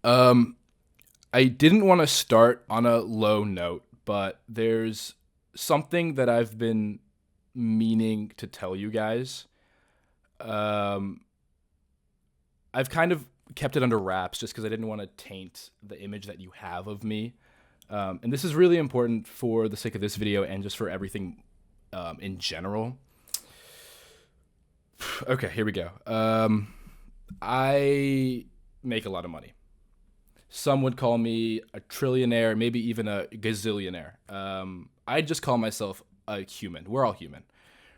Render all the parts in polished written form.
Um, I didn't want to start on a low note, but there's something that I've been meaning to tell you guys. Um, I've kind of kept it under wraps just because I didn't want to taint the image that you have of me. And this is really important for the sake of this video and just for everything in general. Okay, here we go. I make a lot of money. Some would call me a trillionaire, maybe even a gazillionaire. I just call myself a human. We're all human,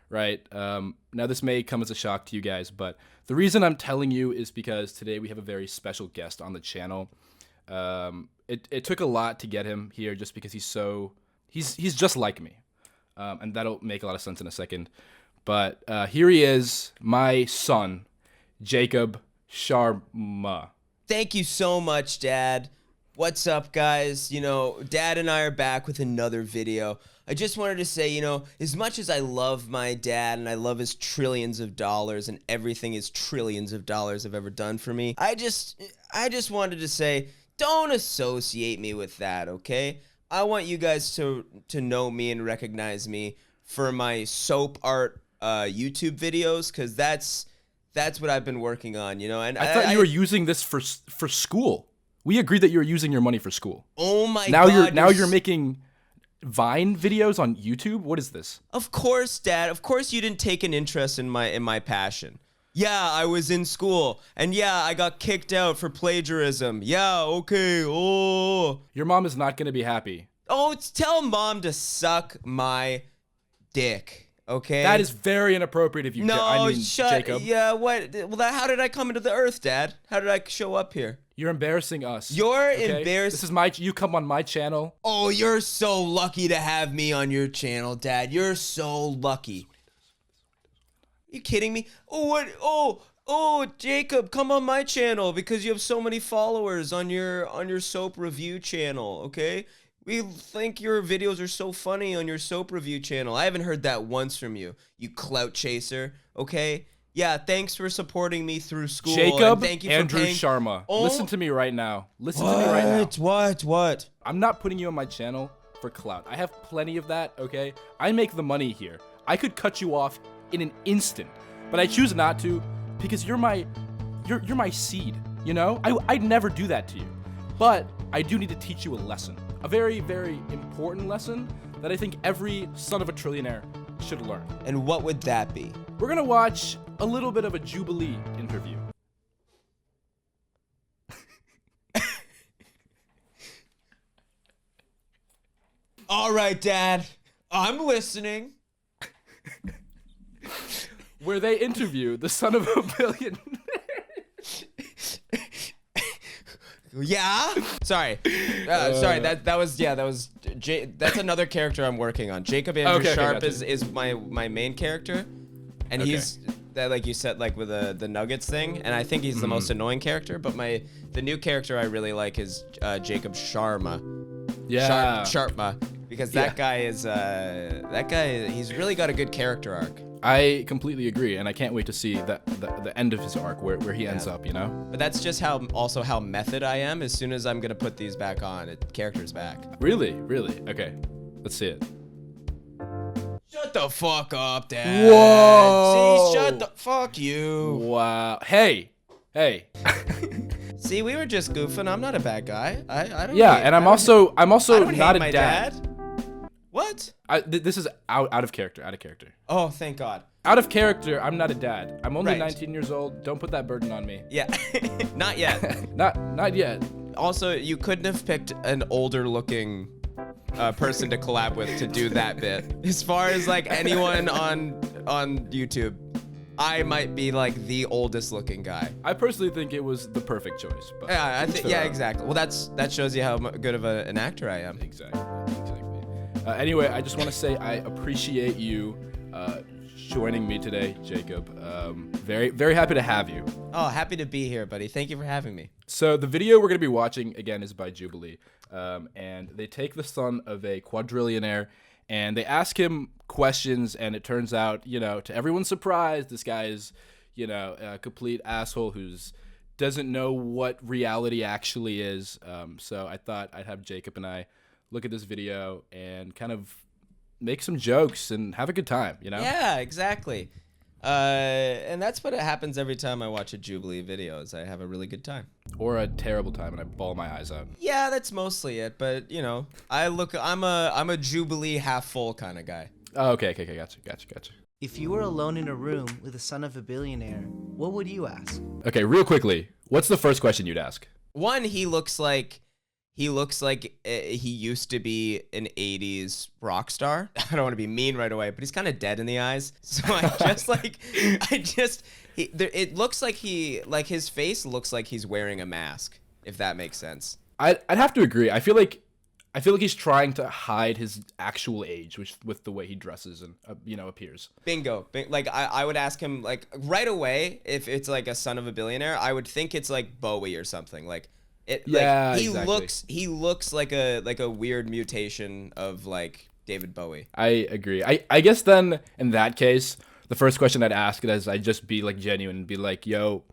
right? Now, this may come as a shock to you guys, but the reason I'm telling you is because today we have a very special guest on the channel. It took a lot to get him here just because he's just like me. And that'll make a lot of sense in a second. But here he is, my son, Jacob Sharma. Thank you so much, Dad. What's up, guys? Dad and I are back with another video. I just wanted to say, as much as I love my dad and I love his trillions of dollars and everything his trillions of dollars have ever done for me, I just wanted to say, don't associate me with that, okay? I want you guys to know me and recognize me for my soap art YouTube videos, because that's what I've been working on, And I thought you were using this for school. We agreed that you were using your money for school. Oh my God! Now you're making Vine videos on YouTube. What is this? Of course, Dad. Of course, you didn't take an interest in my passion. Yeah, I was in school, and yeah, I got kicked out for plagiarism. Yeah, okay. Oh, your mom is not gonna be happy. Oh, tell Mom to suck my dick. Okay. That is very inappropriate of you. Jacob. Yeah, what? Well, how did I come into the earth, Dad? How did I show up here? You're embarrassing us. You're embarrassing. You come on my channel. Oh, you're so lucky to have me on your channel, Dad. You're so lucky. Are you kidding me? Oh, what? Oh, Jacob, come on my channel because you have so many followers on your soap review channel, okay? We think your videos are so funny on your soap review channel. I haven't heard that once from you, you clout chaser, okay? Yeah, thanks for supporting me through school. Jacob, thank you Andrew for paying... Sharma, listen to me right now. What? I'm not putting you on my channel for clout. I have plenty of that, okay? I make the money here. I could cut you off in an instant, but I choose not to because you're my seed, I'd never do that to you. But I do need to teach you a lesson. A very, very important lesson that I think every son of a trillionaire should learn. And what would that be? We're gonna watch a little bit of a Jubilee interview. All right, Dad. I'm listening. Where they interview the son of a billionaire. Yeah. Sorry. That's another character I'm working on. Jacob Andrew Sharpe is my main character, and he's that, like you said, like with the nuggets thing, and I think he's the most annoying character. But the new character I really like is Jacob Sharma. Yeah. Sharma, because that guy he's really got a good character arc. I completely agree, and I can't wait to see the end of his arc, where he ends up, But that's just how method I am. As soon as I'm gonna put these back on, character's back. Really? Okay, let's see it. Shut the fuck up, Dad. Whoa! See, fuck you. Wow. Hey. See, we were just goofing. I'm not a bad guy. I don't. Yeah, and I'm also I don't not hate a my dad. What? This is out of character. Oh, thank God. Out of character, I'm not a dad. I'm only Right. 19 years old. Don't put that burden on me. Yeah, not yet. Not yet. Also, you couldn't have picked an older looking person to collab with to do that bit. As far as like anyone on YouTube, I might be like the oldest looking guy. I personally think it was the perfect choice. But Yeah, exactly. Well, that shows you how good of an actor I am. Exactly. Anyway, I just want to say I appreciate you joining me today, Jacob. Very, very happy to have you. Oh, happy to be here, buddy. Thank you for having me. So the video we're going to be watching, again, is by Jubilee. And they take the son of a quadrillionaire, and they ask him questions, and it turns out, to everyone's surprise, this guy is, a complete asshole who's doesn't know what reality actually is. So I thought I'd have Jacob and I look at this video and kind of make some jokes and have a good time, you know? Yeah, exactly. And that's what happens every time I watch a Jubilee video is I have a really good time. Or a terrible time and I bawl my eyes out. Yeah, that's mostly it. But, you know, I'm a Jubilee half full kind of guy. Oh, okay, gotcha. If you were alone in a room with the son of a billionaire, what would you ask? Okay, real quickly, what's the first question you'd ask? One, he looks like he used to be an 80s rock star. I don't want to be mean right away, but he's kind of dead in the eyes. So it looks like his face looks like he's wearing a mask, if that makes sense. I'd have to agree. I feel like he's trying to hide his actual age, with the way he dresses and appears. Bingo. Like I would ask him like right away if it's like a son of a billionaire. I would think it's like Bowie or something. Like it. Yeah, like, exactly. He looks like a weird mutation of like David Bowie. I agree. I guess then in that case, the first question I'd ask is I'd just be like genuine and be like, "Yo,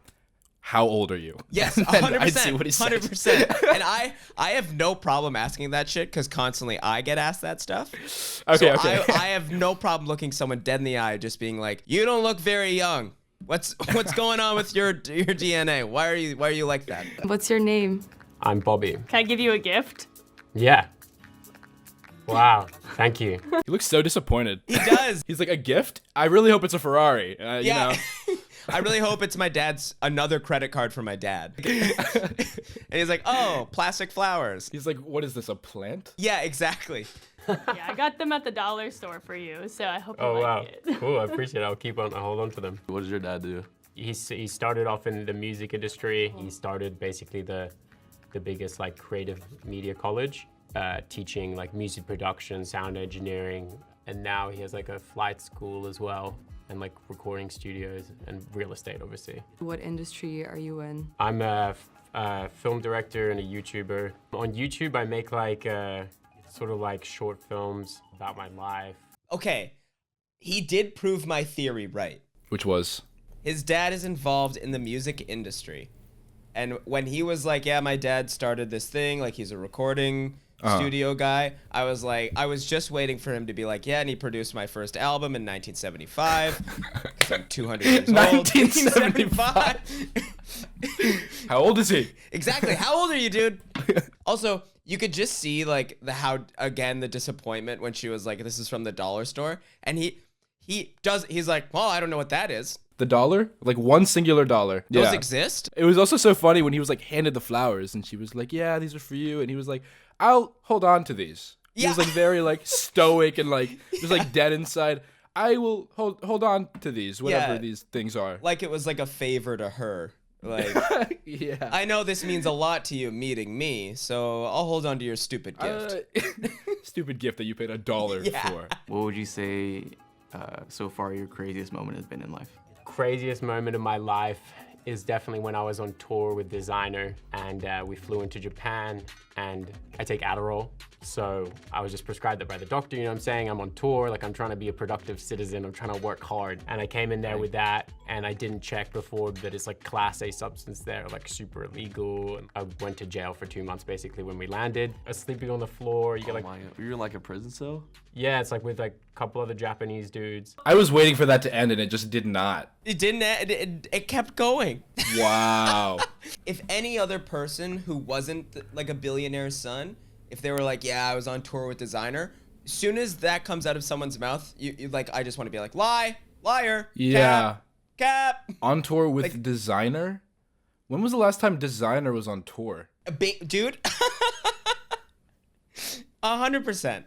how old are you?" Yes, 100%. I'd see what he says. 100%. And I have no problem asking that shit because constantly I get asked that stuff. Okay. I have no problem looking someone dead in the eye, just being like, "You don't look very young. What's going on with your DNA? Why are you like that?" What's your name? I'm Bobby. Can I give you a gift? Yeah. Wow. Thank you. He looks so disappointed. He does. He's like, "A gift? I really hope it's a Ferrari." Yeah. You know? I really hope it's my dad's another credit card for my dad. And he's like, "Oh, plastic flowers." He's like, "What is this? A plant?" Yeah, exactly. Yeah, I got them at the dollar store for you, so I hope you Oh, like wow. it. Cool. I appreciate it. I'll hold on to them. What does your dad do? He started off in the music industry. He started basically the biggest like creative media college, teaching like music production, sound engineering, and now he has like a flight school as well, and like recording studios and real estate, obviously. What industry are you in? I'm a film director and a YouTuber. On YouTube, I make like sort of like short films about my life. Okay, he did prove my theory right. Which was? His dad is involved in the music industry. And when he was like, "Yeah, my dad started this thing, like he's a recording studio guy," I was just waiting for him to be like, "Yeah, and he produced my first album in 1975. 'Cause I'm 200 years old. 1975. How old is he? Exactly. How old are you, dude? Also, you could just see like the disappointment when she was like, "This is from the dollar store," and he's like, "Well, I don't know what that is." The dollar? Like one singular dollar. Those Yeah. exist? It was also so funny when he was like handed the flowers and she was like, "Yeah, these are for you." And he was like, "I'll hold on to these." He was Yeah. like very like stoic and like just like dead inside. "I will hold on to these, whatever Yeah. these things are." Like it was like a favor to her. Like, Yeah. I know this means a lot to you meeting me, so I'll hold on to your stupid gift. Stupid gift that you paid $1 Yeah. for. What would you say so far your craziest moment has been in life? Craziest moment of my life is definitely when I was on tour with Designer, and we flew into Japan, and I take Adderall. So I was just prescribed that by the doctor, you know what I'm saying? I'm on tour, like I'm trying to be a productive citizen, I'm trying to work hard. And I came in there with that, and I didn't check before that it's like Class A substance there, like super illegal. And I went to jail for 2 months basically when we landed. I was sleeping on the floor, you get Oh like, my God. You're in like a prison cell? yeah, it's like with like a couple other Japanese dudes. I was waiting for that to end and it just did not. It didn't. It kept going. Wow. If any other person who wasn't like a billionaire's son, if they were like, "Yeah, I was on tour with Designer," as soon as that comes out of someone's mouth, you like, I just want to be like, liar, Yeah. cap. On tour with Like- Designer? When was the last time Designer was on tour? Dude, 100%.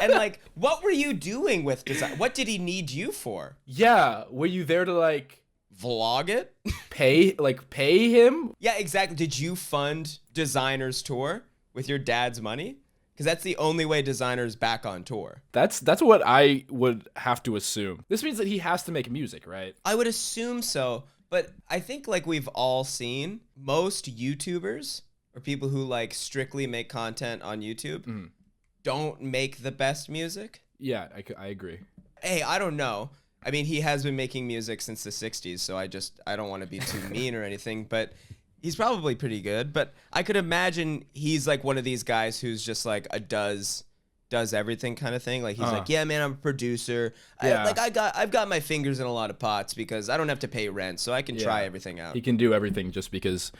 And like, what were you doing with Designer? What did he need you for? Yeah, were you there to like Vlog it? pay him? Yeah, exactly. Did you fund Designer's tour with your dad's money? Because that's the only way Designer's back on tour. That's what I would have to assume. This means that he has to make music, right? I would assume so, but I think like we've all seen, most YouTubers or people who like strictly make content on YouTube don't make the best music. Yeah, I agree. Hey, I don't know. I mean, he has been making music since the 60s, so I don't want to be too mean or anything, but He's probably pretty good, but I could imagine he's like one of these guys who's just like a does everything kind of thing. Like he's like, yeah, man, I'm a producer. Yeah. I've got my fingers in a lot of pots because I don't have to pay rent, so I can try everything out. He can do everything just because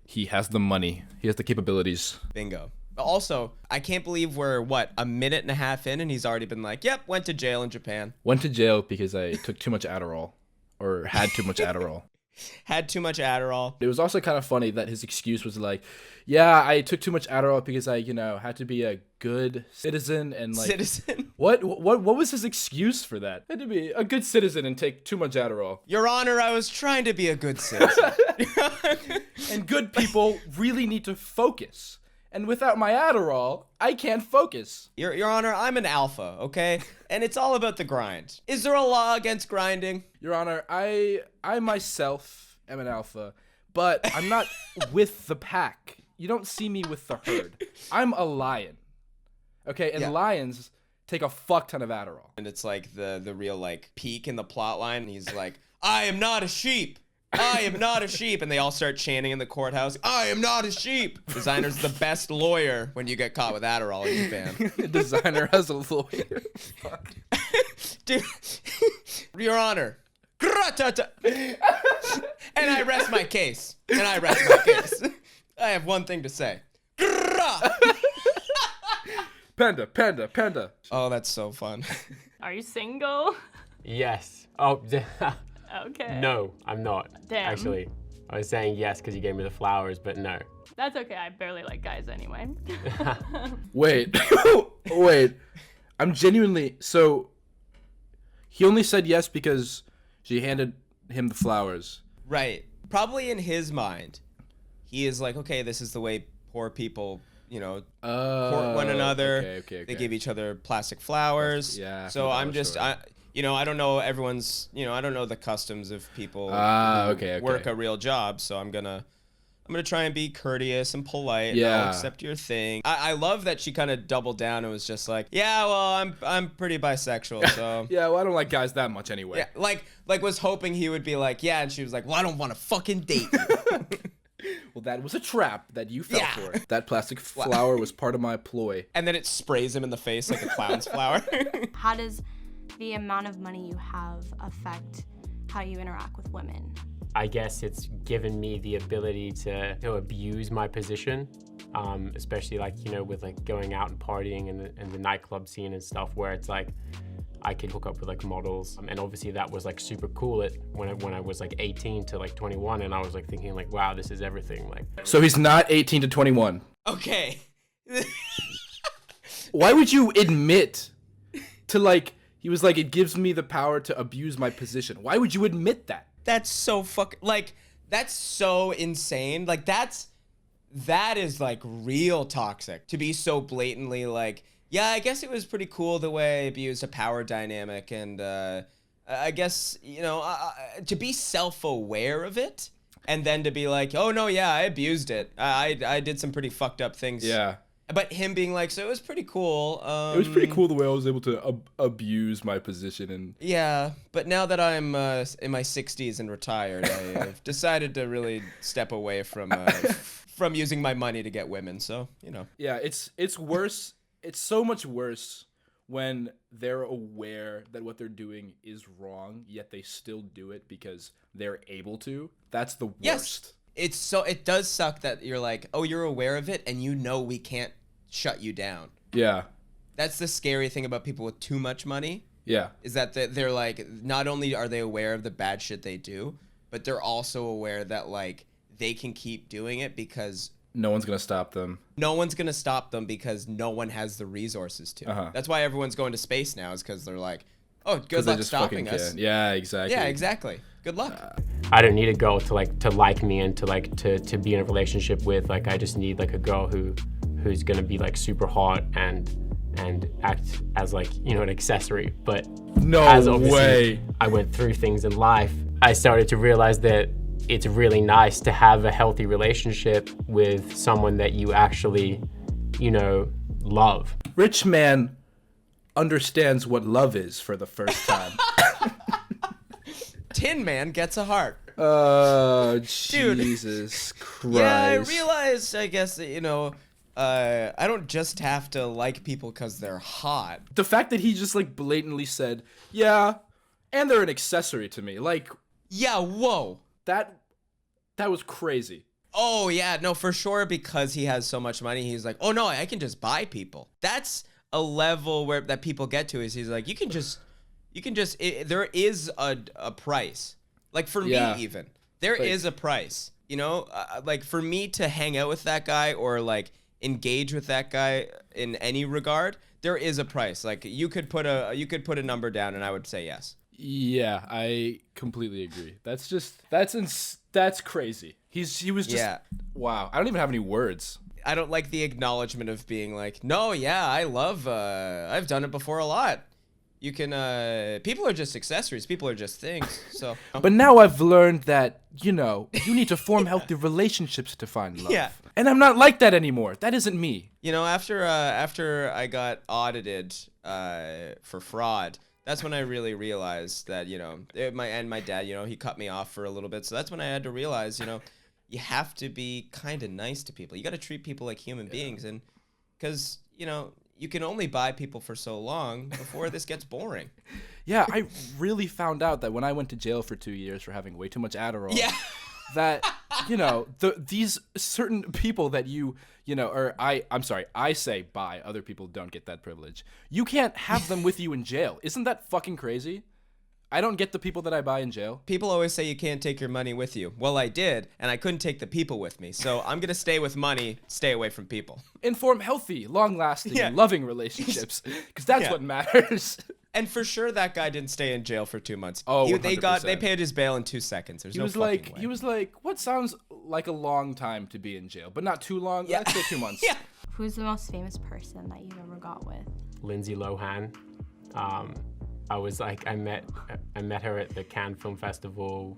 he has the money. He has the capabilities. Bingo. Also, I can't believe we're, a minute and a half in, and he's already been like, yep, went to jail in Japan. Went to jail because I took too much Adderall, or had too much Adderall. Had too much Adderall. It was also kind of funny that his excuse was like, yeah, I took too much Adderall because I, had to be a good citizen and like... Citizen? What was his excuse for that? I had to be a good citizen and take too much Adderall. Your Honor, I was trying to be a good citizen. And good people really need to focus. And without my Adderall, I can't focus. Your Honor, I'm an alpha, okay? And it's all about the grind. Is there a law against grinding? Your Honor, I myself am an alpha, but I'm not with the pack. You don't see me with the herd. I'm a lion. Okay, and lions take a fuck ton of Adderall. And it's like the real like peak in the plot line. He's like, I am not a sheep. I am not a sheep. And they all start chanting in the courthouse, I am not a sheep. Designer's the best lawyer when you get caught with Adderall in Japan. Designer has a lawyer. Fuck. Dude, Your Honor. And I rest my case. I have one thing to say. Panda. Oh, that's so fun. Are you single? Yes. Oh, Okay. no, I'm not. Damn. Actually, I was saying yes because you gave me the flowers, but no. That's okay. I barely like guys anyway. Wait. I'm genuinely... So, he only said yes because she handed him the flowers. Right. Probably in his mind, he is like, okay, this is the way poor people, court one another. Okay. They give each other plastic flowers. Yeah. So I'm just... I don't know everyone's, I don't know the customs of people okay. work a real job, so I'm gonna try and be courteous and polite. Yeah. And I'll accept your thing. I love that she kind of doubled down and was just like, yeah, well, I'm pretty bisexual, so. Yeah, well, I don't like guys that much anyway. Yeah, like was hoping he would be like, yeah, and she was like, well, I don't want to fucking date you. Well, that was a trap that you fell for. That plastic flower was part of my ploy. And then it sprays him in the face like a clown's flower. How does the amount of money you have affect how you interact with women? I guess it's given me the ability to abuse my position, especially with like going out and partying and the nightclub scene and stuff, where it's like I could hook up with like models, and obviously that was like super cool when I was like 18 to like 21, and I was like thinking like, wow, this is everything. Like, so he's not 18 to 21. Okay. Why would you admit to like? He was like, it gives me the power to abuse my position. Why would you admit that? That's so that's so insane. Like that is like real toxic to be so blatantly like, yeah, I guess it was pretty cool the way I abused a power dynamic. And I guess, to be self-aware of it and then to be like, oh no, yeah, I abused it. I did some pretty fucked up things. Yeah. But him being like, so it was pretty cool. It was pretty cool the way I was able to abuse my position. And yeah, but now that I'm in my 60s and retired, I've decided to really step away from using my money to get women. So, Yeah, it's worse. It's so much worse when they're aware that what they're doing is wrong, yet they still do it because they're able to. That's the worst. Yes. It does suck that you're like, oh, you're aware of it and we can't shut you down. Yeah. That's the scary thing about people with too much money. Yeah. Is that they're like, not only are they aware of the bad shit they do, but they're also aware that like they can keep doing it because no one's going to stop them. No one's going to stop them because no one has the resources to. That's why everyone's going to space now, is because they're like, oh, good luck stopping us. Yeah, exactly. Yeah, exactly. Good luck. I don't need a girl to like me and to be in a relationship with. Like, I just need like a girl who's gonna be like super hot and act as like, an accessory. But as obviously I went through things in life, I started to realize that it's really nice to have a healthy relationship with someone that you actually, love. Rich man understands what love is for the first time. Tin Man gets a heart. Dude. Jesus Christ. Yeah, I realized, I guess, that, I don't just have to like people because they're hot. The fact that he just like blatantly said, yeah, and they're an accessory to me. Like, Yeah, whoa. that was crazy. Oh, yeah, no, for sure, because he has so much money, he's like, oh, no, I can just buy people. That's a level that people get to, is he's like, there is a price. Like, for Yeah. me, even. There is a price, like, for me to hang out with that guy or, like, engage with that guy in any regard, there is a price. Like, you could put a number down, and I would say yes. Yeah, I completely agree. That's crazy. He was just, Yeah. wow. I don't even have any words. I don't like the acknowledgement of being like, no, yeah, I've done it before a lot. You can, people are just accessories. People are just things. So, But now I've learned that, you need to form healthy relationships to find love. Yeah. And I'm not like that anymore. That isn't me. after I got audited for fraud, that's when I really realized that, my dad, he cut me off for a little bit. So that's when I had to realize, you have to be kind of nice to people. You got to treat people like human beings. And because, you can only buy people for so long before this gets boring. Yeah, I really found out that when I went to jail for 2 years for having way too much Adderall, Yeah. that, these certain people that I say buy, other people don't get that privilege. You can't have them with you in jail. Isn't that fucking crazy? I don't get the people that I buy in jail. People always say you can't take your money with you. Well, I did, and I couldn't take the people with me. So I'm going to stay with money, stay away from people. And form healthy, long-lasting, Yeah. loving relationships, because that's Yeah. what matters. And for sure, that guy didn't stay in jail for 2 months. Oh, they 100%. paid his bail in 2 seconds. There's He no was fucking like, way. what sounds like a long time to be in jail, but not too long. Yeah. Let's say 2 months. Yeah. Who's the most famous person that you've ever got with? Lindsay Lohan. I was like, I met her at the Cannes Film Festival.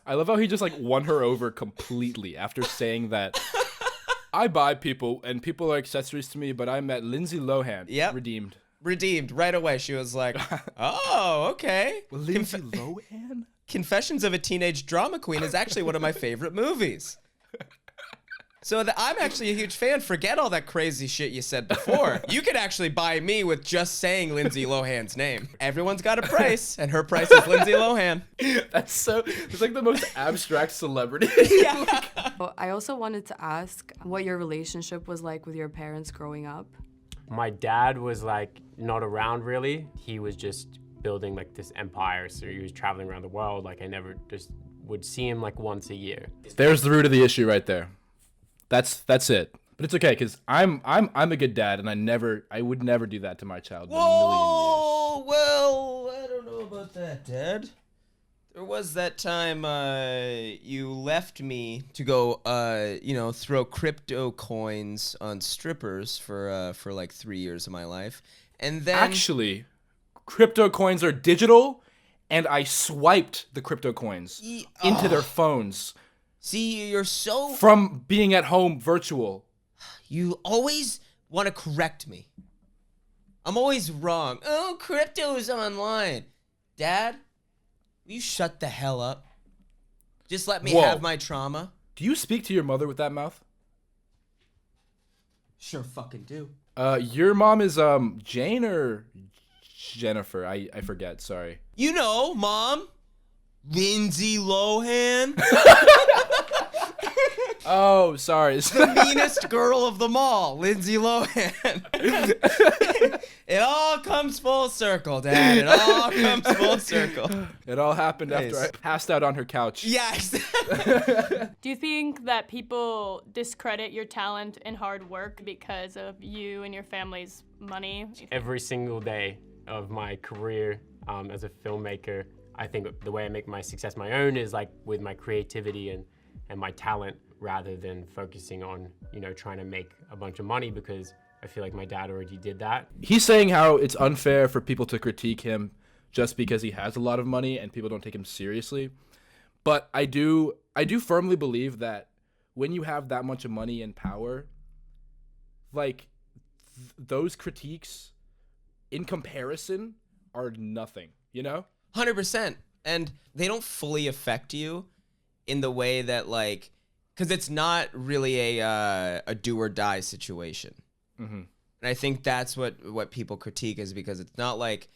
I love how he just like won her over completely after saying that. I buy people and people are accessories to me, but I met Lindsay Lohan. Yep. Redeemed right away. She was like, oh, okay. Lindsay Lohan? Confessions of a Teenage Drama Queen is actually one of my favorite movies. So I'm actually a huge fan. Forget all that crazy shit you said before. You could actually buy me with just saying Lindsay Lohan's name. Everyone's got a price, and her price is Lindsay Lohan. It's like the most abstract celebrity. I also wanted to ask what your relationship was like with your parents growing up. My dad was like not around really. He was just building like this empire, so he was traveling around the world. Like I never just would see him like once a year. There's the root of the issue right there. That's it. But it's okay because I'm a good dad, and I would never do that to my child. In a million years. Well, I don't know about that, Dad. There was that time you left me to go, throw crypto coins on strippers for like 3 years of my life, and then Actually, crypto coins are digital, and I swiped the crypto coins into their phones. See, you're so From being at home virtual. You always want to correct me. I'm always wrong. Oh, crypto is online. Dad, will you shut the hell up? Just let me Whoa. have my trauma. Do you speak to your mother with that mouth? Sure fucking do. Your mom is Jane or Jennifer? I forget, sorry. You know, Mom. Lindsay Lohan. Oh, sorry. The meanest girl of them all, Lindsay Lohan. It all comes full circle, Dad. It all comes full circle. It all happened after I passed out on her couch. Yes. Do you think that people discredit your talent and hard work because of you and your family's money? Every single day of my career as a filmmaker, I think the way I make my success my own is like with my creativity and my talent rather than focusing on, trying to make a bunch of money because I feel like my dad already did that. He's saying how it's unfair for people to critique him just because he has a lot of money and people don't take him seriously. But I do firmly believe that when you have that much money and power, like those critiques in comparison are nothing, 100%. 100%. And they don't fully affect you in the way that, like, because it's not really a do or die situation. Mm-hmm. And I think that's what people critique, is because it's not like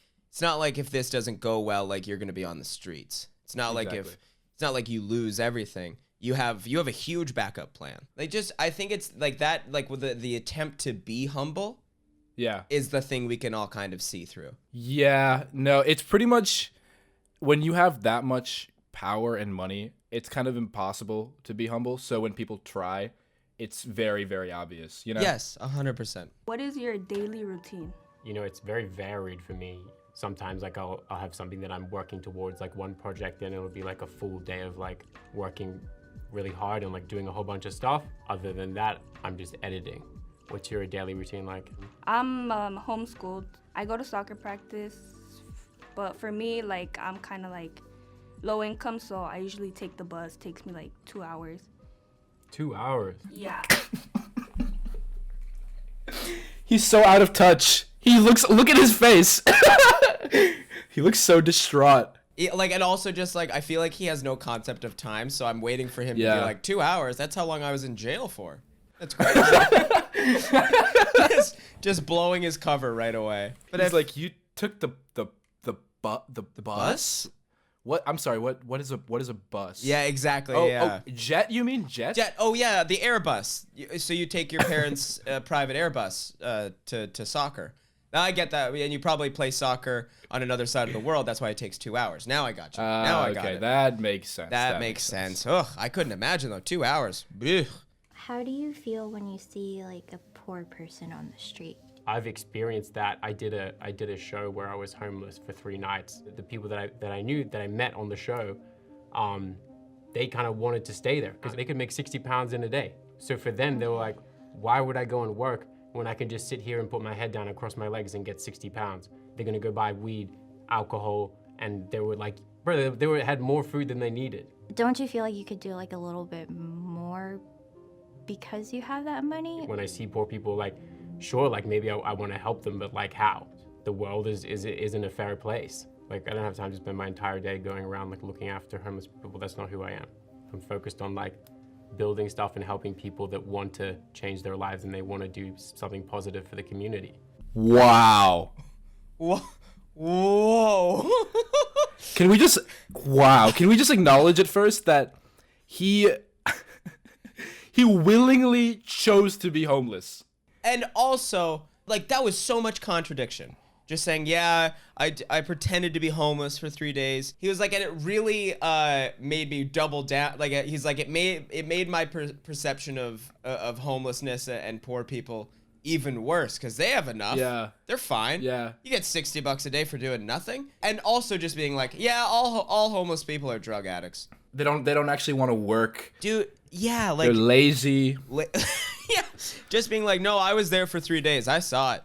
if this doesn't go well, like, you're gonna be on the streets. It's not like it's not like you lose everything. You have a huge backup plan. I think it's like that, like with the attempt to be humble. Yeah. Is the thing we can all kind of see through. Yeah, no, it's pretty much when you have that much power and money, it's kind of impossible to be humble. So when people try, it's very, very obvious, you know? Yes, 100%. What is your daily routine? You know, it's very varied for me. Sometimes like I'll have something that I'm working towards, like one project, and it'll be like a full day of like working really hard and like doing a whole bunch of stuff. Other than that, I'm just editing. What's your daily routine like? I'm homeschooled. I go to soccer practice, but for me, like, I'm kind of like low income, so I usually take the bus. It takes me like 2 hours. 2 hours? Yeah. He's so out of touch. Look at his face. He looks so distraught. Yeah, like, and also just like, I feel like he has no concept of time, so I'm waiting for him to be like, 2 hours? That's how long I was in jail for. That's crazy. just blowing his cover right away. But it's like, you took the bus? What? I'm sorry. What is a bus? Yeah, exactly. Oh, jet? You mean jet? Jet. Oh yeah, the Airbus. So you take your parents' private Airbus to soccer. Now I get that, and you probably play soccer on another side of the world. That's why it takes 2 hours. Now I got you. Now I got it. That makes sense. That makes sense. Ugh, I couldn't imagine though. 2 hours. Ugh. How do you feel when you see like a poor person on the street? I've experienced that. I did a show where I was homeless for 3 nights. The people that I met on the show, they kind of wanted to stay there because they could make 60 pounds in a day. So for them, they were like, why would I go and work when I can just sit here and put my head down and cross my legs and get 60 pounds? They're gonna go buy weed, alcohol, and they were like, bro, they had more food than they needed. Don't you feel like you could do like a little bit more because you have that money? When I see poor people, like, sure, like maybe I want to help them, but like how? The world isn't a fair place. Like, I don't have time to spend my entire day going around like looking after homeless people. That's not who I am. I'm focused on like building stuff and helping people that want to change their lives and they want to do something positive for the community. Wow. Whoa. Can we just acknowledge at first that he willingly chose to be homeless? And also, like, that was so much contradiction. Just saying, yeah, I pretended to be homeless for 3 days. He was like, and it really made me double down. Like, he's like, it made my perception of homelessness and poor people even worse because they have enough. Yeah, they're fine. Yeah, you get $60 a day for doing nothing. And also just being like, yeah, all homeless people are drug addicts. They don't actually want to work, dude. Yeah, like, they're lazy. Yeah, just being like, no, I was there for 3 days. I saw it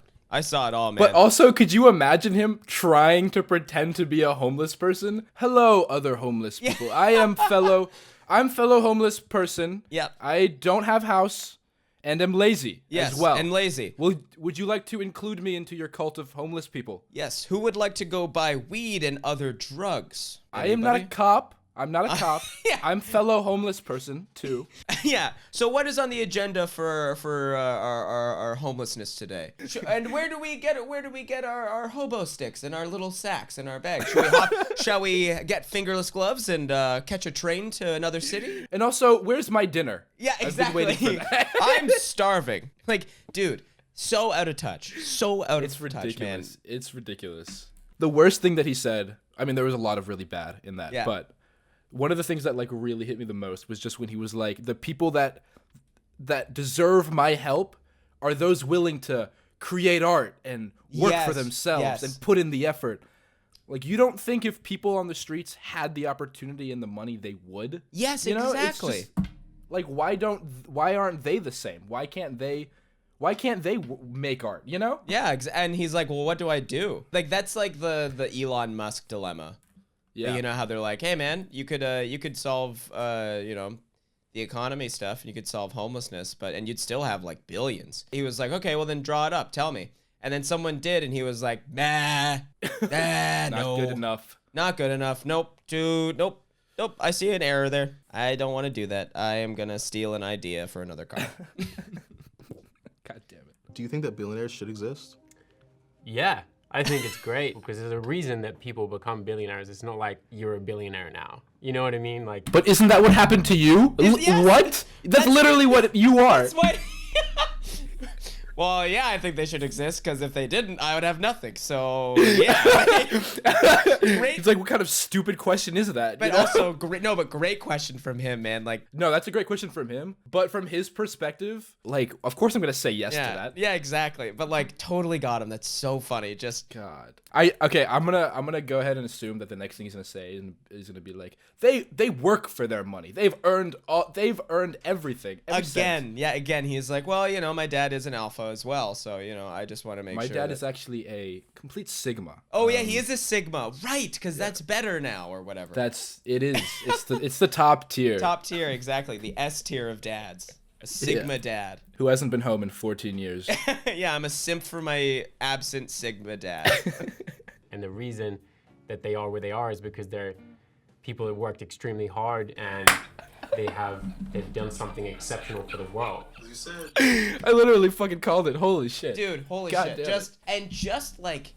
all, man. But also, could you imagine him trying to pretend to be a homeless person? Hello, other homeless people. I'm fellow homeless person. Yeah. I don't have house and am lazy as well. And lazy. Would you like to include me into your cult of homeless people? Yes. Who would like to go buy weed and other drugs? Anybody? I am not a cop. I'm not a cop. Yeah. I'm fellow homeless person too. Yeah. So what is on the agenda for our homelessness today? And where do we get our hobo sticks and our little sacks and our bags? Shall we get fingerless gloves and catch a train to another city? And also, where's my dinner? Yeah, exactly. I've been waiting for that. I'm starving. Like, dude, so out of touch. So out of touch, man. It's ridiculous. The worst thing that he said, I mean, there was a lot of really bad in that, but one of the things that like really hit me the most was just when he was like, the people that deserve my help are those willing to create art and work for themselves and put in the effort. Like, you don't think if people on the streets had the opportunity and the money, they would? Yes, you know? exactly. It's just, like, why aren't they the same? Why can't they make art, you know? Yeah, and he's like, well, what do I do? Like, that's like the Elon Musk dilemma. Yeah. You know how they're like, hey man, you could solve the economy stuff, and you could solve homelessness, and you'd still have like billions. He was like, okay, well then draw it up, tell me. And then someone did, and he was like, nah, Not good enough. Not good enough. Nope. Dude, nope. Nope. I see an error there. I don't want to do that. I am going to steal an idea for another car. God damn it. Do you think that billionaires should exist? Yeah, I think it's great because there's a reason that people become billionaires. It's not like you're a billionaire now. You know what I mean? Like, But isn't that what happened to you? Yes. What? That's literally what you are. That's what... Well, yeah, I think they should exist because if they didn't, I would have nothing. So, yeah. Great. It's like, what kind of stupid question is that? But also, great question from him, man. Like, no, that's a great question from him. But from his perspective, like, of course I'm gonna say yes to that. Yeah, exactly. But like, totally got him. That's so funny. Just God. I'm gonna go ahead and assume that the next thing he's gonna say is gonna be like, they work for their money. They've earned everything. Every cent. Again, he's like, well, you know, my dad is an alpha as well, so you know, I just want to make sure. My dad is actually a complete sigma. Oh yeah, he is a sigma, right? Because that's better now, or whatever. It is. It's the top tier. Top tier, exactly. The S tier of dads. A sigma dad. Who hasn't been home in 14 years. Yeah, I'm a simp for my absent sigma dad. And the reason that they are where they are is because they're people that worked extremely hard and they've done something exceptional for the world. I literally fucking called it. Holy shit. Dude, holy God shit. damn Just like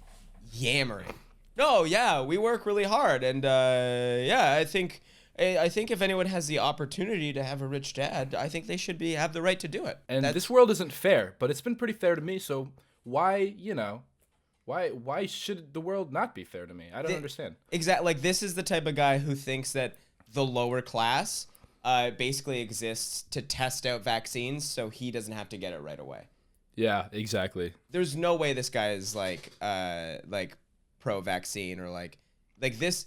yammering. No, yeah, we work really hard, and yeah, I think if anyone has the opportunity to have a rich dad, I think they should have the right to do it. And this world isn't fair, but it's been pretty fair to me, so why should the world not be fair to me? I don't understand. Exactly. Like, this is the type of guy who thinks that the lower class basically exists to test out vaccines so he doesn't have to get it right away. Yeah, exactly. There's no way this guy is like pro-vaccine or like this.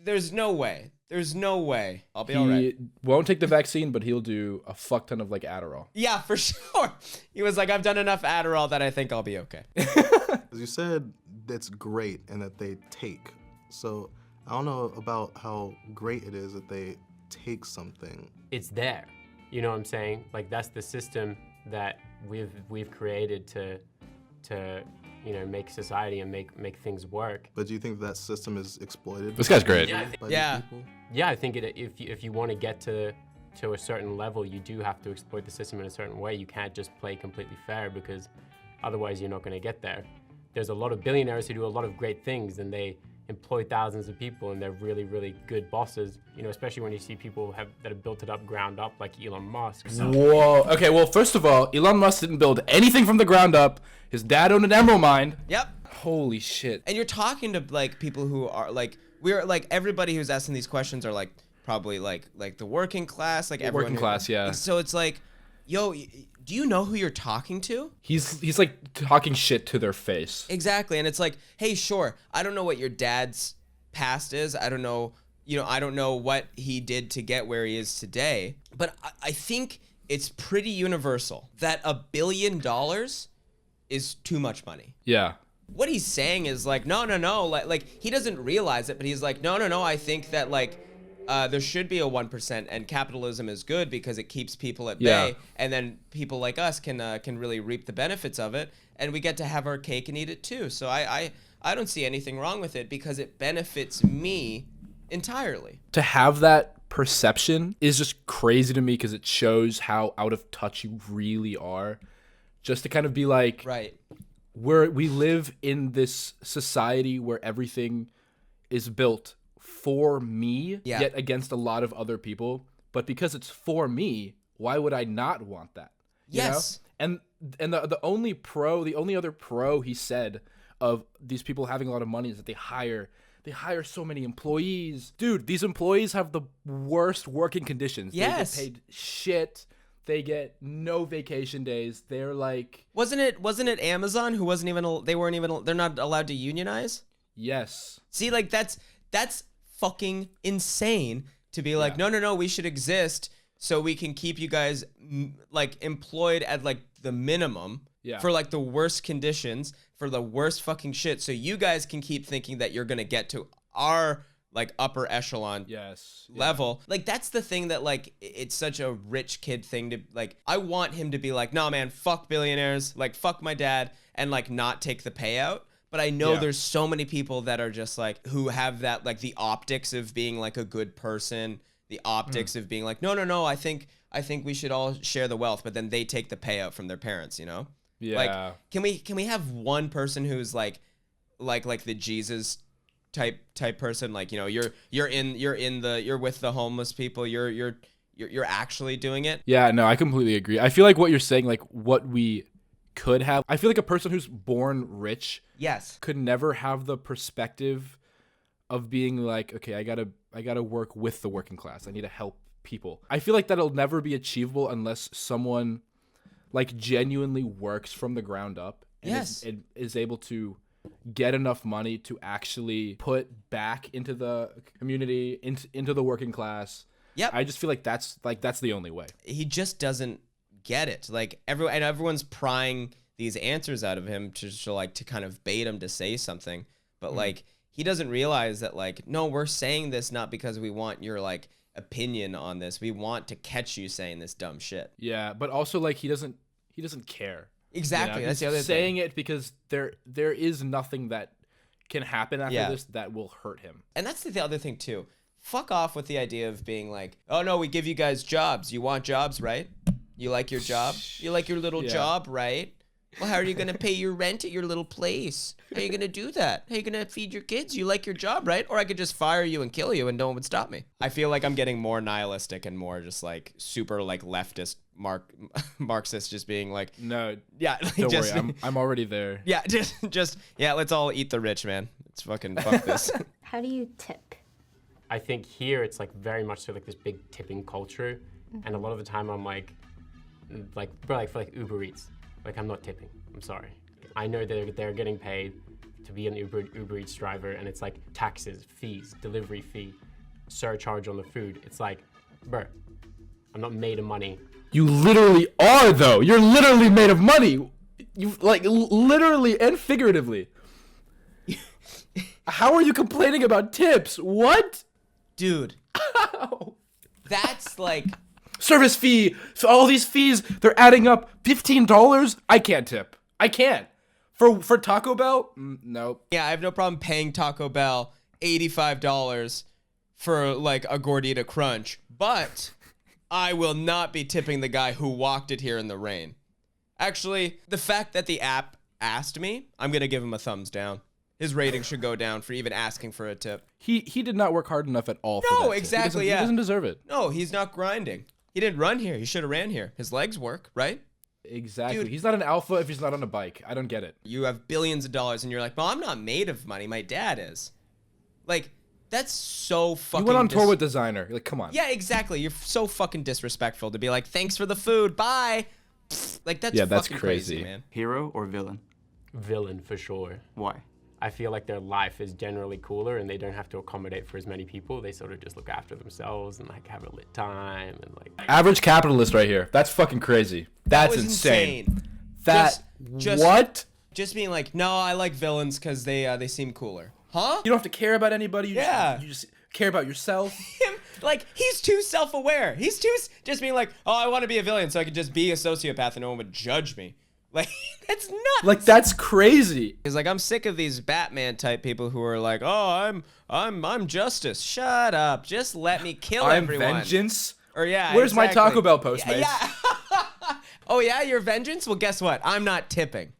There's no way. There's no way. I'll be all right. He won't take the vaccine, but he'll do a fuck ton of like Adderall. Yeah, for sure. He was like, I've done enough Adderall that I think I'll be okay. As you said, that's great and that they take. So I don't know about how great it is that they take something. It's there. You know what I'm saying? Like, that's the system that we've created to you know, make society and make things work. But do you think that system is exploited? This guy's great. Yeah, I think if you want to get to a certain level, you do have to exploit the system in a certain way. You can't just play completely fair because otherwise you're not going to get there. There's a lot of billionaires who do a lot of great things and they employ thousands of people and they're really, really good bosses, you know, especially when you see people that have built it up ground up like Elon Musk. Whoa. Okay, well, first of all, Elon Musk didn't build anything from the ground up. His dad owned an emerald mine. Yep. Holy shit. And you're talking to like people who are like, we're like, everybody who's asking these questions are like probably like the working class, like everyone. Working class, yeah. So it's like, yo, do you know who you're talking to? He's like talking shit to their face. Exactly. And it's like, hey, sure, I don't know what your dad's past is. I don't know, you know, I don't know what he did to get where he is today. But I think it's pretty universal that $1 billion is too much money. Yeah. What he's saying is like, no. Like he doesn't realize it, but he's like, no. I think that like, there should be a 1%, and capitalism is good because it keeps people at bay, and then people like us can really reap the benefits of it, and we get to have our cake and eat it too. So I don't see anything wrong with it because it benefits me entirely. To have that perception is just crazy to me because it shows how out of touch you really are. Just to kind of be like, right, we live in this society where everything is built for me, yet against a lot of other people. But because it's for me, why would I not want that? Yes. You know? And the only other pro he said of these people having a lot of money is that they hire so many employees. Dude, these employees have the worst working conditions. Yes. They get paid shit. They get no vacation days. They're like, wasn't it Amazon who they're not allowed to unionize? Yes. See, like that's fucking insane to be like, no, we should exist so we can keep you guys like employed at like the minimum for like the worst conditions, for the worst fucking shit, so you guys can keep thinking that you're gonna get to our like upper echelon level. Like that's the thing that like it's such a rich kid thing to like. I want him to be like, nah man, fuck billionaires, like fuck my dad, and like not take the payout. But I know Yeah. there's so many people that are just like, who have that, like the optics of being like a good person, the optics of being like, no, I think we should all share the wealth, but then they take the payout from their parents, you know? Yeah. Like, can we have one person who's like the Jesus type person? Like, you know, you're with the homeless people. You're actually doing it. Yeah, no, I completely agree. I feel like what you're saying, like what we could have, I feel like a person who's born rich Yes. could never have the perspective of being like, okay, I gotta work with the working class. I need to help people. I feel like that'll never be achievable unless someone like genuinely works from the ground up and is able to get enough money to actually put back into the community, into the working class. Yep. I just feel like that's the only way. He just doesn't get it. Like everyone's prying these answers out of him to kind of bait him to say something, but like he doesn't realize that, like, no, we're saying this not because we want your like opinion on this. We want to catch you saying this dumb shit. Yeah, but also like he doesn't care. Exactly. You know? That's the He's other saying thing. it because there is nothing that can happen after this that will hurt him. And that's the other thing too. Fuck off with the idea of being like, oh no, we give you guys jobs. You want jobs, right? You like your job? You like your little job, right? Well, how are you going to pay your rent at your little place? How are you going to do that? How are you going to feed your kids? You like your job, right? Or I could just fire you and kill you and no one would stop me. I feel like I'm getting more nihilistic and more just like super like leftist Marxist, just being like, no, yeah, like don't just, worry, I'm already there. Yeah, just yeah, let's all eat the rich, man. Let's fucking fuck this. How do you tip? I think here it's like very much so like this big tipping culture, and a lot of the time I'm like for like Uber Eats, like I'm not tipping. I'm sorry. I know they're getting paid to be an Uber Eats driver, and it's like taxes, fees, delivery fee, surcharge on the food. It's like, bruh, I'm not made of money. You literally are though. You're literally made of money. You like literally and figuratively. How are you complaining about tips? What? Dude. That's like service fee. So all these fees, they're adding up. $15? I can't tip. I can't. For Taco Bell? Nope. Yeah, I have no problem paying Taco Bell $85 for like a gordita crunch, but I will not be tipping the guy who walked it here in the rain. Actually, the fact that the app asked me, I'm going to give him a thumbs down. His rating should go down for even asking for a tip. He did not work hard enough at all for No, that exactly, tip. He doesn't deserve it. No, he's not grinding. He didn't run here. He should have ran here. His legs work, right? Exactly. Dude. He's not an alpha if he's not on a bike. I don't get it. You have billions of dollars and you're like, well, I'm not made of money. My dad is. Like, that's so fucking... You went on tour with Designer. Like, come on. Yeah, exactly. You're so fucking disrespectful to be like, thanks for the food. Bye. Like, that's that's fucking crazy, man. Hero or villain? Villain for sure. Why? I feel like their life is generally cooler and they don't have to accommodate for as many people. They sort of just look after themselves and like have a lit time and like... Average capitalist right here. That's fucking crazy. That's was insane. That Just what? Just being like, no, I like villains because they seem cooler. Huh? You don't have to care about anybody. You Yeah. you just care about yourself. Him, like, he's too self-aware. He's too just being like, oh, I want to be a villain so I could just be a sociopath and no one would judge me. Like, that's nuts. Like, that's crazy. He's like, I'm sick of these Batman type people who are like, oh, I'm justice. Shut up. Just let me kill I'm everyone. vengeance. Or yeah. Where's my exactly. Taco Bell post, mate? Yeah. Oh yeah, your vengeance? Well, guess what? I'm not tipping.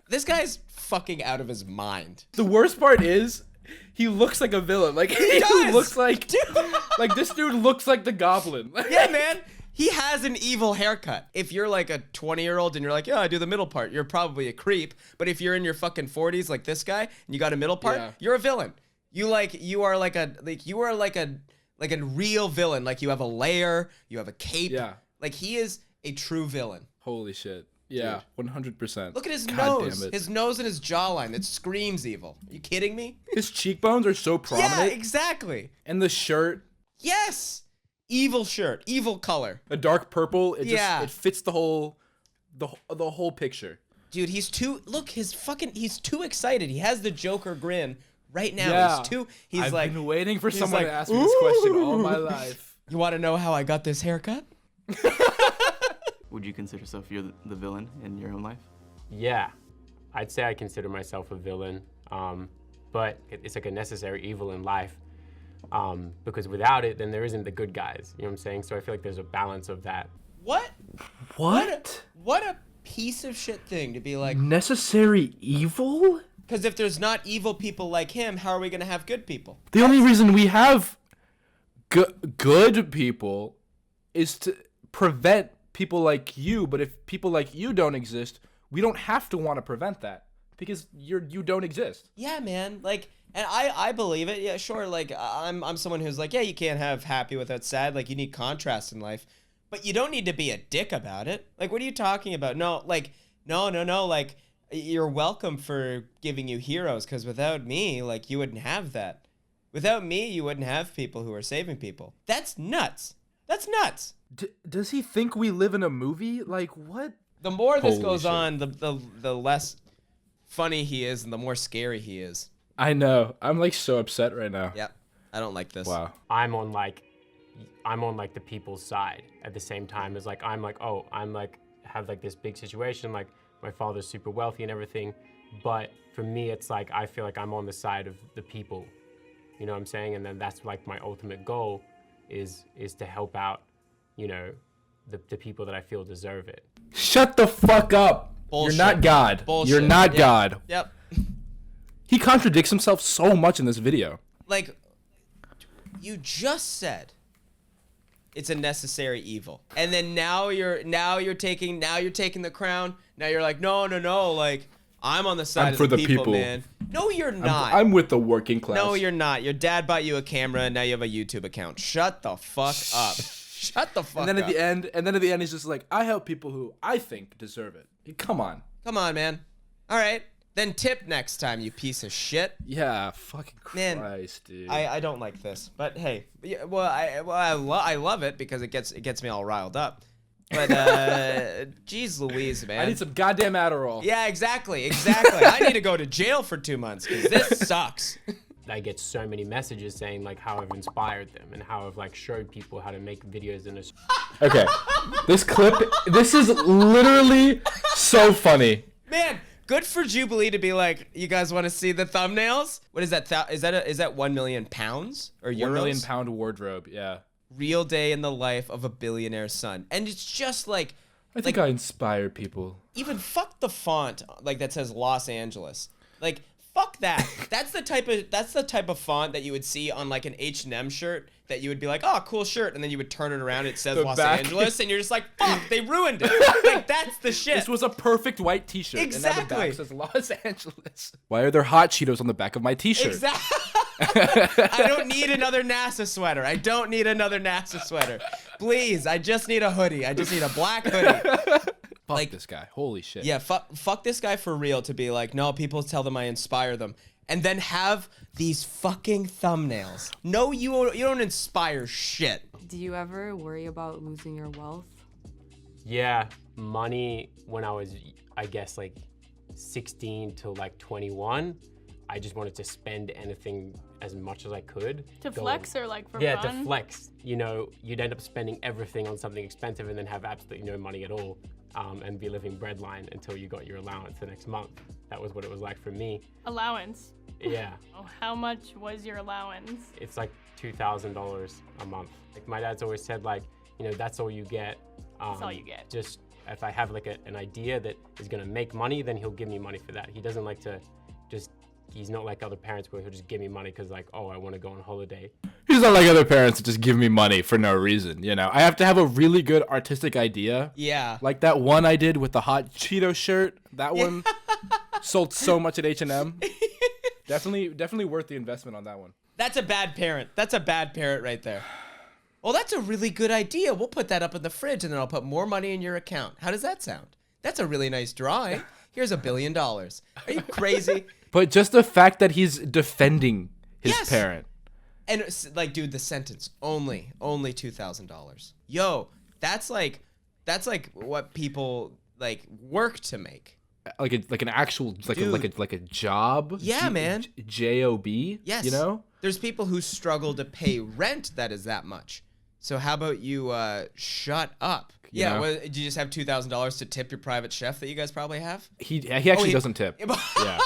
This guy's fucking out of his mind. The worst part is, he looks like a villain. Like, he looks like, like this dude looks like the Goblin. Yeah, man. He has an evil haircut. If you're like a 20-year-old and you're like, yeah, I do the middle part, you're probably a creep. But if you're in your fucking 40s like this guy and you got a middle part, you're a villain. You are like a real villain. Like, you have a layer, you have a cape. Yeah. Like, he is a true villain. Holy shit. Yeah, 100%. Look at his God nose. damn it. His nose and his jawline. It screams evil. Are you kidding me? His cheekbones are so prominent. Yeah, exactly. And the shirt. Yes. Evil shirt. Evil color. A dark purple. It Yeah. just, it fits the whole picture. Dude, he's too excited. He has the Joker grin right now. Yeah. He's I've been waiting for someone to ask me this question all my life. You want to know how I got this haircut? Would you consider yourself the villain in your own life? Yeah, I'd say I consider myself a villain, but it's like a necessary evil in life, because without it, then there isn't the good guys. You know what I'm saying? So I feel like there's a balance of that. What? What? What a piece of shit thing to be like. Necessary evil? Because if there's not evil people like him, how are we going to have good people? The only reason we have good people is to prevent people like you. But if people like you don't exist, we don't have to want to prevent that because you don't exist. Yeah, man. Like, and I believe it. Yeah, sure. Like, I'm someone who's like, yeah, you can't have happy without sad. Like, you need contrast in life. But you don't need to be a dick about it. Like, what are you talking about? No, like, no. Like, you're welcome for giving you heroes, because without me, like, you wouldn't have that. Without me, you wouldn't have people who are saving people. That's nuts. That's nuts. Does he think we live in a movie? Like, what? The more this Holy goes shit. on, the less funny he is and the more scary he is. I know. I'm like so upset right now. Yep. I don't like this. Wow. I'm on like the people's side at the same time as like, I'm have like this big situation, like my father's super wealthy and everything. But for me, it's like, I feel like I'm on the side of the people, you know what I'm saying? And then that's like my ultimate goal is to help out, you know, the people that I feel deserve it. Shut the fuck up. Bullshit. You're not God. Bullshit. You're not Yep. God. Yep. He contradicts himself so much in this video. Like, you just said it's a necessary evil, and then now you're taking the crown. Now you're like, no, like, I'm on the side for of the the people, people. man. No, you're not. I'm with the working class. No, you're not. Your dad bought you a camera, and now you have a YouTube account. Shut the fuck up. Shut the fuck up. And then at the end, he's just like, I help people who I think deserve it. Come on. Come on, man. All right. Then tip next time, you piece of shit. Yeah, fucking Man, Christ, dude. I don't like this, but hey, yeah, I love it because it gets me all riled up. But geez Louise, man. I need some goddamn Adderall. Yeah, exactly. I need to go to jail for 2 months because this sucks. I get so many messages saying like how I've inspired them and how I've like showed people how to make videos in a. Okay, this is literally so funny. Man, good for Jubilee to be like, you guys want to see the thumbnails? What is that? Is that 1 million pounds or euros? 1 million pound wardrobe, yeah. Real day in the life of a billionaire's son, and it's just like. I think I inspire people. Even fuck the font like that says Los Angeles. Like fuck that. That's the type of font that you would see on like an H&M shirt that you would be like, oh, cool shirt, and then you would turn it around, it says The Los back. Angeles, and you're just like, fuck, they ruined it. Like that's the shit. This was a perfect white t-shirt. Exactly. And now the back says Los Angeles. Why are there hot Cheetos on the back of my t-shirt? Exactly. I don't need another NASA sweater. Please, I just need a hoodie. I just need a black hoodie. Fuck this guy. Holy shit. Yeah, fuck this guy for real to be like, no, people tell them I inspire them. And then have these fucking thumbnails. No, you don't inspire shit. Do you ever worry about losing your wealth? Yeah, money when I was, I guess, like 16 to like 21, I just wanted to spend anything as much as I could. To flex or like for yeah, fun? to flex. You know, you'd end up spending everything on something expensive and then have absolutely no money at all, and be living breadline until you got your allowance the next month. That was what it was like for me. Allowance? Yeah. Oh, how much was your allowance? It's like $2,000 a month. Like my dad's always said, like, you know, that's all you get. That's all you get. Just if I have like an idea that is gonna make money, then he'll give me money for that. He doesn't like to just, he's not like other parents where he'll just give me money because like, oh, I want to go on holiday. He's not like other parents that just give me money for no reason, you know? I have to have a really good artistic idea. Yeah. Like that one I did with the hot Cheeto shirt. That one sold so much at H&M. Definitely worth the investment on that one. That's a bad parent. That's a bad parent right there. Well, that's a really good idea. We'll put that up in the fridge and then I'll put more money in your account. How does that sound? That's a really nice drawing. Here's $1 billion. Are you crazy? But just the fact that he's defending his parent. And like, dude, the sentence, only $2,000. Yo, that's like what people like work to make. Like an actual like a job. Yeah, man. Job. Yes. You know. There's people who struggle to pay rent that is that much. So how about you shut up? you Yeah, know? well, do you just have $2,000 to tip your private chef that you guys probably have? He actually doesn't tip. Yeah.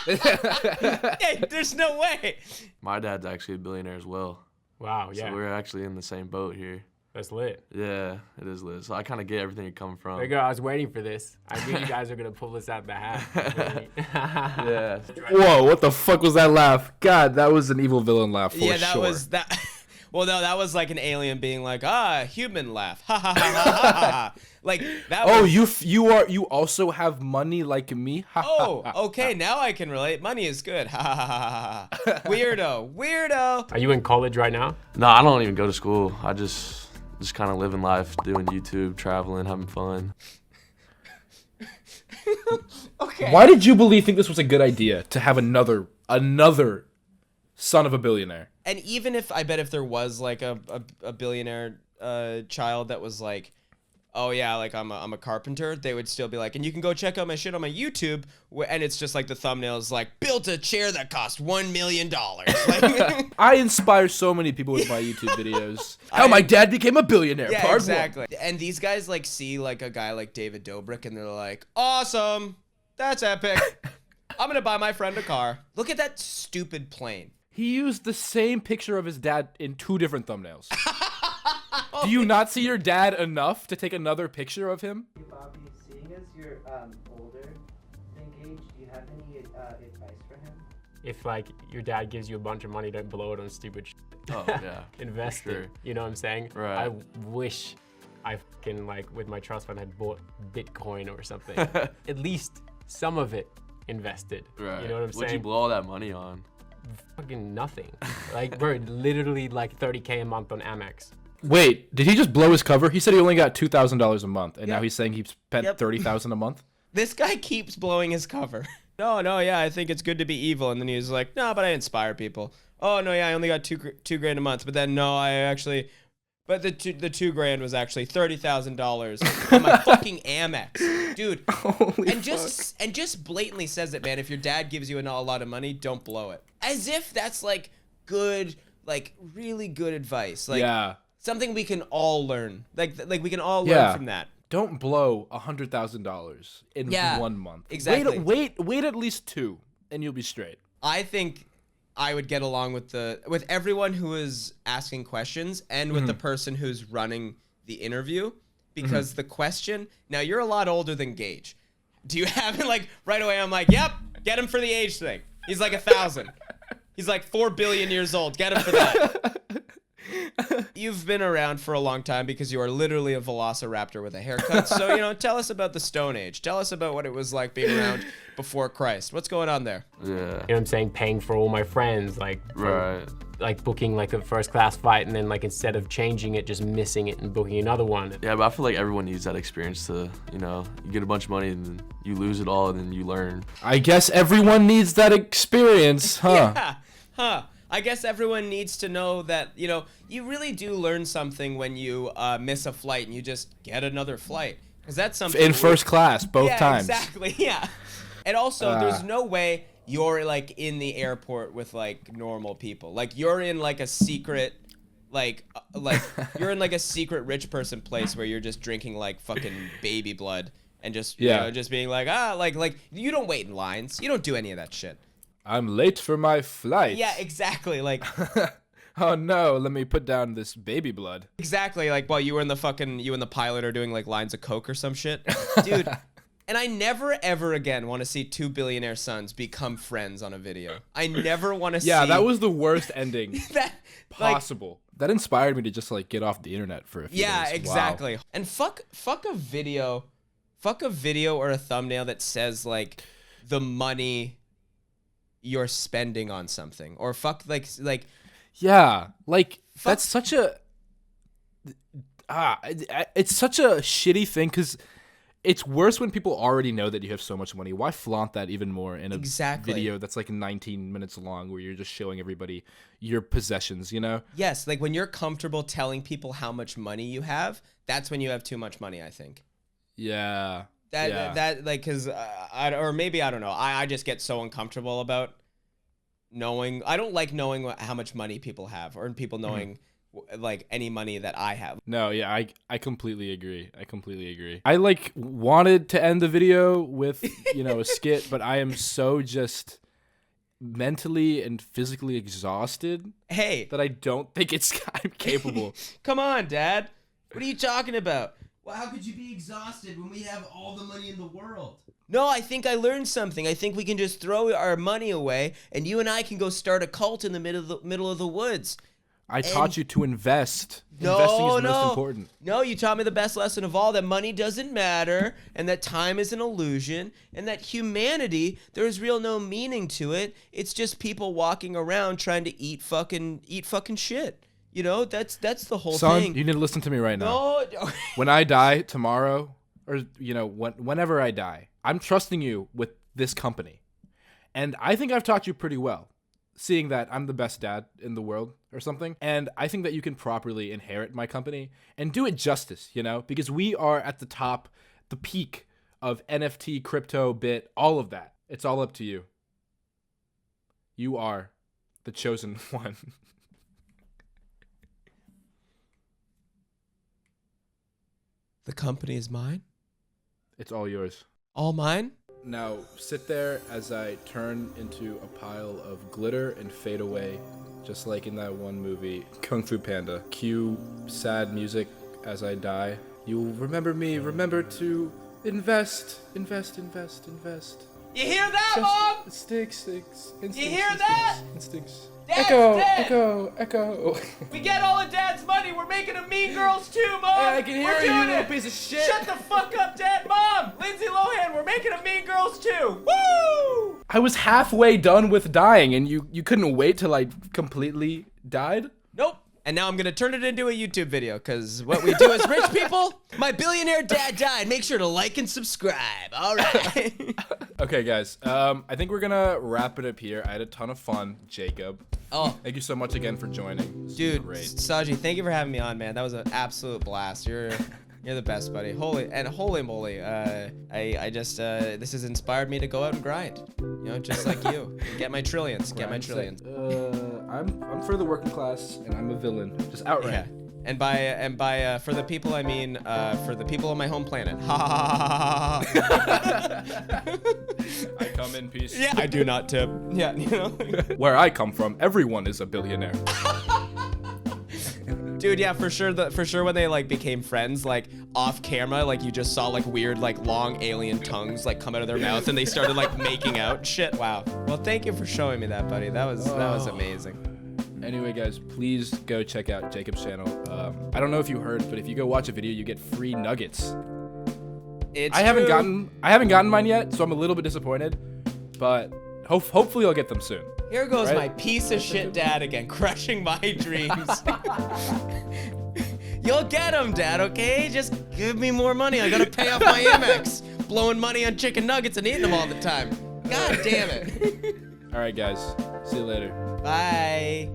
Yeah, there's no way. My dad's actually a billionaire as well. Wow, yeah. So we're actually in the same boat here. That's lit. Yeah, it is lit. So I kind of get everything you're coming from. There you go. I was waiting for this. I knew you guys are going to pull this out of the hat. Yeah. Whoa, what the fuck was that laugh? God, that was an evil villain laugh for Yeah, that sure. was that. Well, no, that was like an alien being like, human laugh, ha ha ha ha ha ha. Like that. Oh, was, you also have money like me? Ha, ha, Oh, ha, okay, now I can relate. Money is good. Ha ha ha ha ha. Weirdo. Are you in college right now? No, I don't even go to school. I just kind of living life, doing YouTube, traveling, having fun. Okay. Why did Jubilee think this was a good idea to have another son of a billionaire? And even if I bet if there was like a billionaire child that was like, oh yeah, like I'm a carpenter, they would still be like, and you can go check out my shit on my YouTube, and it's just like the thumbnail is like, built a chair that cost $1 million. Like, I inspire so many people with my YouTube videos. How my dad became a billionaire. yeah, Part exactly. one. And these guys like see like a guy like David Dobrik, and they're like, awesome, that's epic. I'm gonna buy my friend a car. Look at that stupid plane. He used the same picture of his dad in 2 different thumbnails. Do you not see your dad enough to take another picture of him? Bobby, seeing as you're older than Gage, do you have any advice for him? If like your dad gives you a bunch of money, don't blow it on stupid shit. Oh, yeah. Invest for sure. it. You know what I'm saying? Right. I wish I fucking like with my trust fund had bought Bitcoin or something. At least some of it invested. Right. You know what I'm What'd saying? you blow all that money on? Fucking nothing. Like, bro, literally like 30K a month on Amex. Wait, did he just blow his cover? He said he only got $2,000 a month, and now he's saying he spent Yep. $30,000 a month? This guy keeps blowing his cover. No, yeah, I think it's good to be evil. And then he was like, no, but I inspire people. Oh, no, yeah, I only got two grand a month. But then, no, I actually... But the $2 grand was actually $30,000 on my fucking Amex. Dude, Holy and just blatantly says it, man. If your dad gives you a lot of money, don't blow it. As if that's like good, like really good advice. Like Yeah. something we can all learn. Like we can all learn from that. Don't blow $100,000 in Yeah, 1 month. exactly. Wait at least 2, and you'll be straight. I think I would get along with everyone who is asking questions and with the person who's running the interview, because the question, now you're a lot older than Gage. Do you have it like right away? I'm like, yep, get him for the age thing. He's like 1,000. He's like 4 billion years old. Get him for that. You've been around for a long time because you are literally a velociraptor with a haircut. So, tell us about the Stone Age. Tell us about what it was like being around before Christ. What's going on there? Yeah. You know what I'm saying? Paying for all my friends, like Right. like booking like a first class flight, and then like instead of changing it, just missing it and booking another one. Yeah, but I feel like everyone needs that experience to, you get a bunch of money and then you lose it all and then you learn. I guess everyone needs that experience, huh? Yeah. Huh. I guess everyone needs to know that, you really do learn something when you miss a flight and you just get another flight. Because that's something. In first class, both yeah, times. Exactly. Yeah. And also, there's no way you're like in the airport with like normal people. Like you're in like a secret, like you're in like a secret rich person place where you're just drinking like fucking baby blood and just just being like like you don't wait in lines. You don't do any of that shit. I'm late for my flight. Yeah, exactly. Like. Oh no, let me put down this baby blood. Exactly, like while you and the pilot are doing like lines of coke or some shit. Dude, and I never ever again want to see 2 billionaire sons become friends on a video. I never want to see. Yeah, that was the worst ending that possible. That inspired me to just like get off the internet for a few days. Yeah, exactly. Wow. And fuck a video or a thumbnail that says like the money you're spending on something, or fuck like yeah, like that's such a it's such a shitty thing, because it's worse when people already know that you have so much money. Why flaunt that even more in a video that's like 19 minutes long where you're just showing everybody your possessions, Yes, like when you're comfortable telling people how much money you have, that's when you have too much money, I think. Yeah. That like, cause or maybe I don't know. I just get so uncomfortable about knowing. I don't like knowing how much money people have, or people knowing like any money that I have. No, yeah, I completely agree. I like wanted to end the video with, you know, a skit, but I am so just mentally and physically exhausted. Hey, that I don't think I'm capable. Come on, Dad. What are you talking about? Well, how could you be exhausted when we have all the money in the world? No, I think I learned something. I think we can just throw our money away, and you and I can go start a cult in the middle of the woods. I taught you to invest. Investing is most important. No, you taught me the best lesson of all, that money doesn't matter, and that time is an illusion, and that humanity, there's real no meaning to it. It's just people walking around trying to eat fucking shit. You know, that's the whole Son, thing. you need to listen to me right now. No. When I die tomorrow, or, you know, whenever I die, I'm trusting you with this company. And I think I've taught you pretty well, seeing that I'm the best dad in the world or something. And I think that you can properly inherit my company and do it justice, you know, because we are at the top, the peak of NFT, crypto, bit, all of that. It's all up to you. You are the chosen one. The company is mine? It's all yours. All mine? Now, sit there as I turn into a pile of glitter and fade away, just like in that one movie, Kung Fu Panda. Cue sad music as I die. You'll remember me. Remember to invest. You hear that, Mom? Instincts. You hear that? Instincts. Dad, Echo. We get all of Dad's money. We're making a Mean Girls too, Mom. Hey, I can hear We're you, doing little it. piece of shit. Shut the fuck up, Dad. Mom, Lindsay Lohan, we're making a Mean Girls too. Woo! I was halfway done with dying, and you couldn't wait till I completely died? Nope. And now I'm going to turn it into a YouTube video, because what we do as rich people, my billionaire dad died. Make sure to like and subscribe. All right. Okay, guys. I think we're going to wrap it up here. I had a ton of fun, Jacob. Oh. Thank you so much again for joining. Dude, great. Saji, thank you for having me on, man. That was an absolute blast. You're the best, buddy. Holy moly. This has inspired me to go out and grind. You know, just like you. Get my trillions. I'm for the working class, and I'm a villain. Just outright. Yeah. And by for the people, I mean for the people on my home planet. Ha ha ha ha. I come in peace. Yeah, I do not tip. Yeah, you know. Where I come from, everyone is a billionaire. Dude, yeah, for sure when they like became friends, like off camera, like you just saw like weird like long alien tongues like come out of their mouth and they started like making out. Shit, wow. Well, thank you for showing me that, buddy. That was amazing. Anyway, guys, please go check out Jacob's channel. I don't know if you heard, but if you go watch a video, you get free nuggets. I haven't gotten mine yet, so I'm a little bit disappointed, but hopefully I'll get them soon. Here goes right? my piece of shit dad again, crushing my dreams. You'll get them, Dad, okay? Just give me more money. I gotta pay off my Amex. Blowing money on chicken nuggets and eating them all the time. God damn it. All right, guys. See you later. Bye.